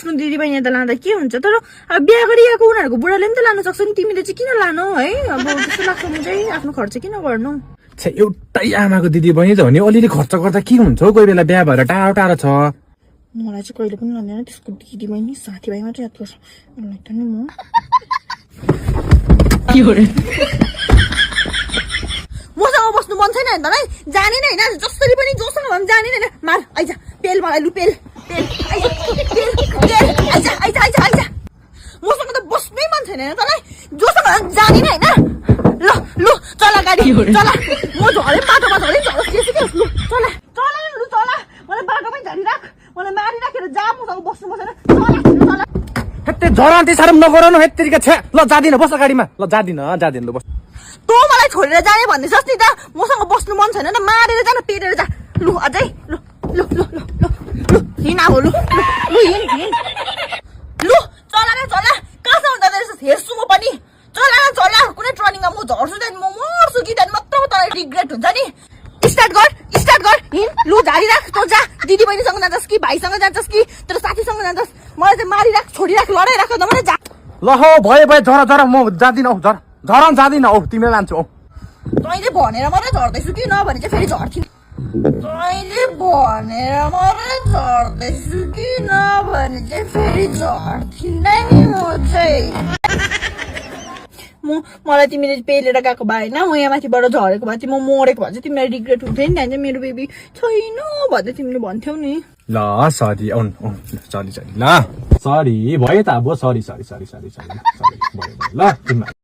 आफ्नो दिदीबहिनी त लाँदा के हुन्छ तर अब बिहा गरिएको उनीहरूको बुढाले पनि त लानु सक्छ नि तिमीले चाहिँ किन लानु है अब त्यस्तो लाग्छ म चाहिँ आफ्नो खर्च किन गर्नु एउटै आमाको दिदी बहिनी त हो नि अलिअलि खर्च गर्दा के हुन्छ हौ कोही बेला बिहा भएर टाढो टाढो छ मलाई चाहिँ कहिले पनि लाँदैन त्यसको दिदीबहिनी साथीभाइ मात्रै याद गर्छ मलाई त नि म मसँग बस्नु मन छैन नि तँलाई जाने नै होइन जसरी पनि जोसँग भए पनि जाने नै होइन मार आइज पेल मलाई लु पेल पेल आइज मसँग त बस्नै मन छैन होइन तँलाई जोसँग जाने नै होइन ल लु चला गाडी चला म झरे बाटोमा झरे झरोसिएछु लु चला चला लु चला मलाई बाटोमै झरिराख मलाई मारिराखेर जा मसँग बस्नु मन छैन चला हेत्ते झरान्ती साह्रो नगर न हेत्तेरिका छ्या ल जादिन बस गाडीमा ल जादिन ल बस तँ मलाई छोडेर जाने भन्दैछस् नि त मसँग बस्नु मन छैन न मारेर जा न पेरेर जा लु अझै लु लु लु लु लु लु हिँड अब लु लु हिँड लु चला न चला कहाँसम्म जाँदैछस् हेर्छु म पनि चला न चला कुनै टर्निङमा म झर्छु त्यहाँदेखि म मर्छु कि त्यहाँदेखि मात्र तँलाई रिग्रेट हुन्छ नि स्टार्ट गर हिँड लु झारिराख तँ जा दिदी बहिनीसँग जान्छस् कि भाइसँग जान्छस् कि तर साथीसँग जान्छस् मलाई चाहिँ मारिराख छोडिराख लडाइराख त मलाई जा ल हो भयो झर म जादिन औ झरन जादिन औ तिमीलाई लान्छु औ तैँले भनेर मात्रै झर्दैछु कि नभने चाहिँ फेरि झर्थ्यो तैँले भनेर मात्रै झर्दैछु कि नभने चाहिँ फेरि झर्थिनँ नि म चाहिँ मलाई तिमीले पेलेर गएको भए होइन म यहाँ माथिबाट झरेको भए म मरेको भए चाहिँ तिमीलाई रिग्रेट हुन्थ्यो नि त्यहाँ चाहिँ मेरो बेबी छैन भन्दै तिमीले भन्थ्यौ नि ल सरी सरी ल सरी भयो त अब सरी भयो ल तिमीलाई